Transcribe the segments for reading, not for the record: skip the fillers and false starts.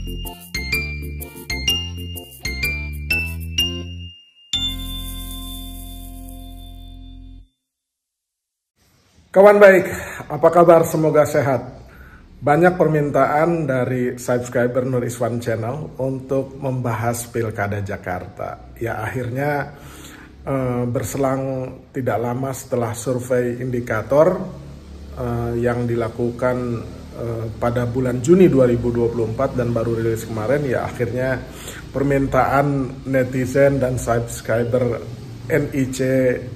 Kawan baik, apa kabar? Semoga sehat. Banyak permintaan dari subscriber Nur Iswan Channel untuk membahas Pilkada Jakarta. Ya akhirnya berselang tidak lama setelah survei indikator yang dilakukan pada bulan Juni 2024 dan baru rilis kemarin, ya akhirnya permintaan netizen dan subscriber NIC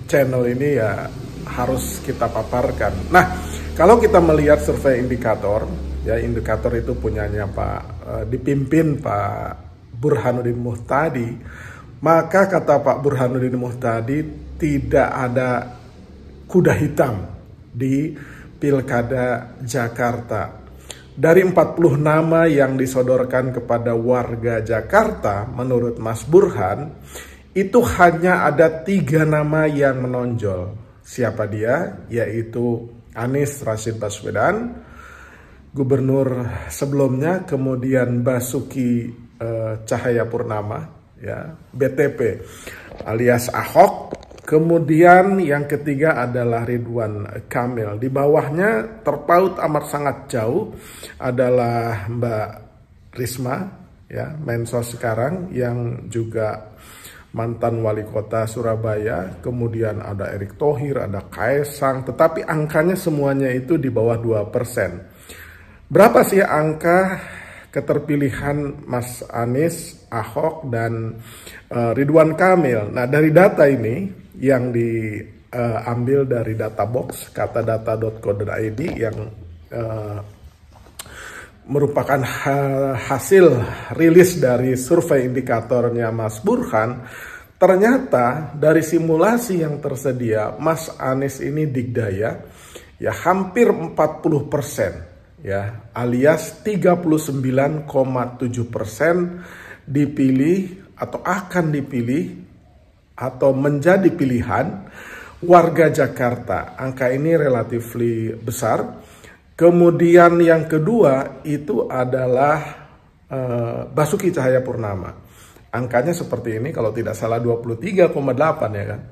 Channel ini ya harus kita paparkan. Nah, kalau kita melihat survei indikator, ya indikator itu punyanya dipimpin Pak Burhanuddin Muhtadi, maka kata Pak Burhanuddin Muhtadi tidak ada kuda hitam di Pilkada Jakarta. Dari 40 nama yang disodorkan kepada warga Jakarta, menurut Mas Burhan, itu hanya ada 3 nama yang menonjol. Siapa dia? Yaitu Anies Rashid Baswedan, gubernur sebelumnya, kemudian Basuki Cahayapurnama, ya, BTP alias Ahok, kemudian yang ketiga adalah Ridwan Kamil. Di bawahnya terpaut amat sangat jauh adalah Mbak Risma, ya, Mensos sekarang, yang juga mantan wali kota Surabaya, kemudian ada Erick Thohir, ada Kaesang, tetapi angkanya semuanya itu di bawah 2%. Berapa sih angka keterpilihan Mas Anies, Ahok, dan Ridwan Kamil? Nah, dari data ini yang diambil dari databox katadata.co.id yang merupakan hasil rilis dari survei indikatornya Mas Burhan. Ternyata dari simulasi yang tersedia, Mas Anies ini digdaya ya hampir 40%, ya, alias 39,7% dipilih atau akan dipilih atau menjadi pilihan warga Jakarta. Angka ini relatif besar. Kemudian yang kedua itu adalah Basuki Cahayapurnama. Angkanya seperti ini, kalau tidak salah 23,8, ya kan.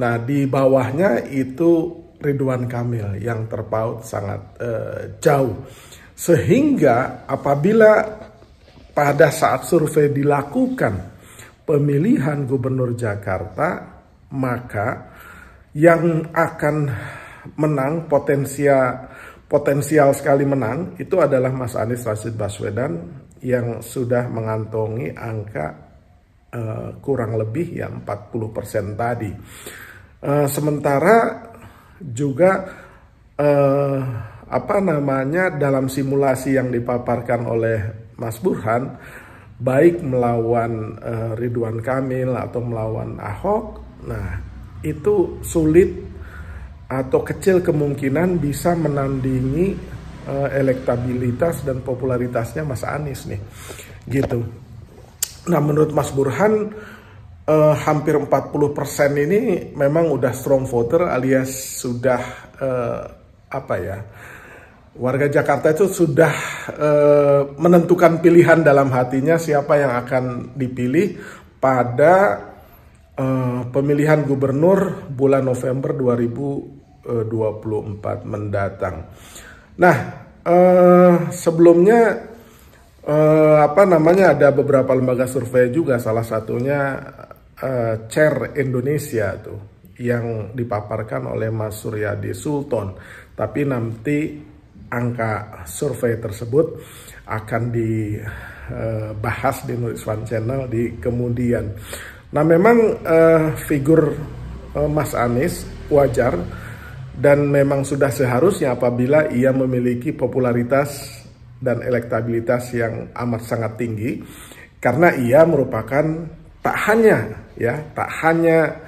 Nah, di bawahnya itu Ridwan Kamil yang terpaut sangat jauh. Sehingga apabila pada saat survei dilakukan pemilihan gubernur Jakarta, maka yang akan menang potensial sekali menang itu adalah Mas Anies Rashid Baswedan yang sudah mengantongi angka kurang lebih ya 40% tadi. Sementara juga dalam simulasi yang dipaparkan oleh Mas Burhan, baik melawan Ridwan Kamil atau melawan Ahok, nah itu sulit atau kecil kemungkinan bisa menandingi elektabilitas dan popularitasnya Mas Anies nih, gitu. Nah, menurut Mas Burhan hampir 40% ini memang udah strong voter, alias sudah warga Jakarta itu sudah menentukan pilihan dalam hatinya siapa yang akan dipilih pada pemilihan gubernur bulan November 2024 mendatang. Nah, sebelumnya ada beberapa lembaga survei juga, salah satunya CHAIR Indonesia tuh yang dipaparkan oleh Mas Suryadi Sultan. Tapi nanti angka survei tersebut akan dibahas di Nur Iswan Channel di kemudian. Nah, memang figur Mas Anies wajar dan memang sudah seharusnya apabila ia memiliki popularitas dan elektabilitas yang amat sangat tinggi, karena ia merupakan tak hanya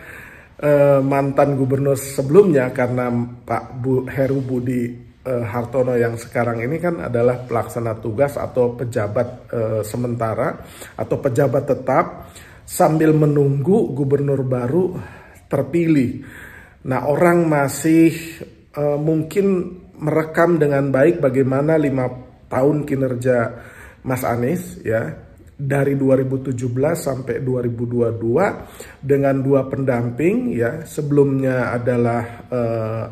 mantan gubernur sebelumnya, karena Pak Heru Budi Hartono yang sekarang ini kan adalah pelaksana tugas atau pejabat sementara atau pejabat tetap sambil menunggu gubernur baru terpilih. Nah, orang masih mungkin merekam dengan baik bagaimana 5 tahun kinerja Mas Anies ya, dari 2017 sampai 2022 dengan 2 pendamping ya. Sebelumnya adalah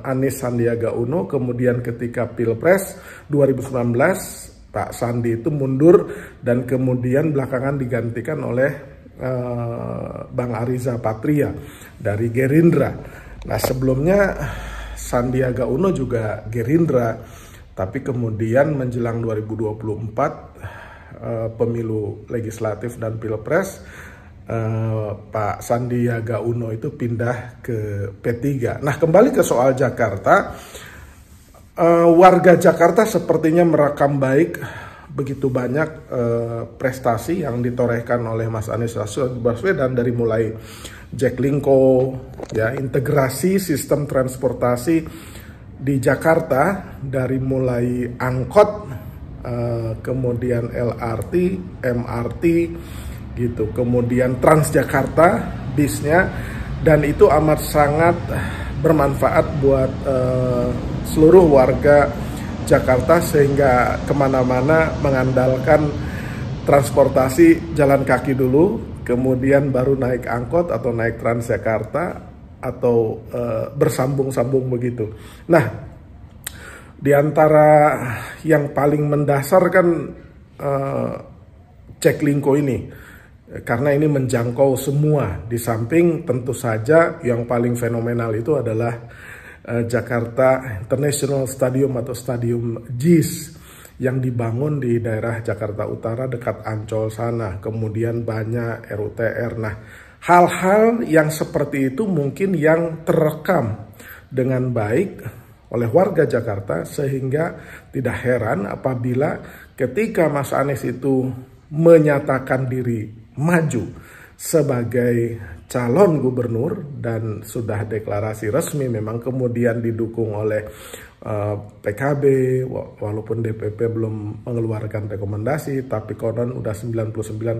Anies Sandiaga Uno, kemudian ketika Pilpres 2019 Pak Sandi itu mundur dan kemudian belakangan digantikan oleh Bang Ariza Patria dari Gerindra. Nah, sebelumnya Sandiaga Uno juga Gerindra, tapi kemudian menjelang 2024 pemilu legislatif dan pilpres, Pak Sandiaga Uno itu pindah ke P3. Nah, kembali ke soal Jakarta, warga Jakarta sepertinya merekam baik begitu banyak prestasi yang ditorehkan oleh Mas Anies Baswedan, dari mulai Jaklingko, ya, integrasi sistem transportasi di Jakarta, dari mulai angkot, kemudian LRT, MRT gitu, kemudian Transjakarta bisnya, dan itu amat sangat bermanfaat buat seluruh warga Jakarta, sehingga kemana-mana mengandalkan transportasi jalan kaki dulu, kemudian baru naik angkot atau naik Transjakarta atau bersambung-sambung begitu. Nah, di antara yang paling mendasar kan Jaklingko ini, karena ini menjangkau semua. Di samping tentu saja yang paling fenomenal itu adalah Jakarta International Stadium atau Stadium JIS yang dibangun di daerah Jakarta Utara dekat Ancol sana. Kemudian banyak RUTR. Nah, hal-hal yang seperti itu mungkin yang terekam dengan baik oleh warga Jakarta, sehingga tidak heran apabila ketika Mas Anies itu menyatakan diri maju sebagai calon gubernur dan sudah deklarasi resmi, memang kemudian didukung oleh PKB, walaupun DPP belum mengeluarkan rekomendasi, tapi konon udah 99,9%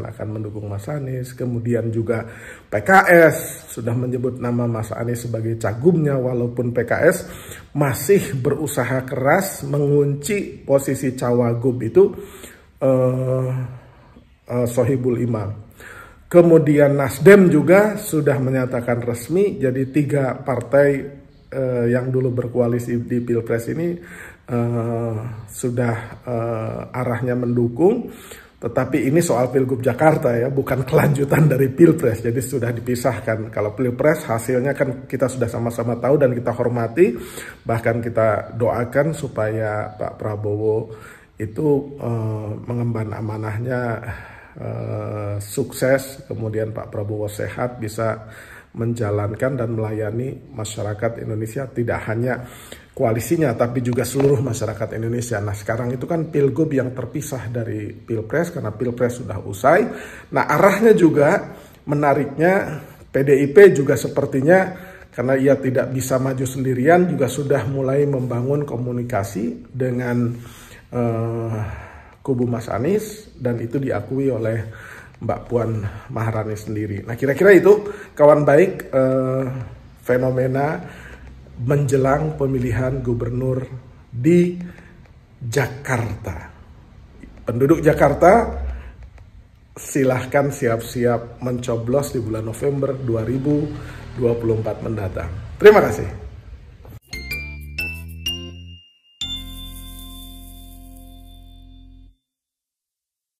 akan mendukung Mas Anies. Kemudian juga PKS sudah menyebut nama Mas Anies sebagai cagumnya, walaupun PKS masih berusaha keras mengunci posisi Cawagup itu Sohibul Imam. Kemudian Nasdem juga sudah menyatakan resmi, jadi 3 partai yang dulu berkoalisi di Pilpres ini sudah arahnya mendukung. Tetapi ini soal Pilgub Jakarta ya, bukan kelanjutan dari Pilpres, jadi sudah dipisahkan. Kalau Pilpres hasilnya kan kita sudah sama-sama tahu dan kita hormati, bahkan kita doakan supaya Pak Prabowo itu mengemban amanahnya sukses, kemudian Pak Prabowo sehat, bisa menjalankan dan melayani masyarakat Indonesia, tidak hanya koalisinya tapi juga seluruh masyarakat Indonesia. Nah, sekarang itu kan Pilgub yang terpisah dari Pilpres karena Pilpres sudah usai. Nah, arahnya juga menariknya PDIP juga sepertinya karena ia tidak bisa maju sendirian juga sudah mulai membangun komunikasi dengan kubu Mas Anies, dan itu diakui oleh Mbak Puan Maharani sendiri. Nah, kira-kira itu kawan baik fenomena menjelang pemilihan gubernur di Jakarta. Penduduk Jakarta silahkan siap-siap mencoblos di bulan November 2024 mendatang. Terima kasih.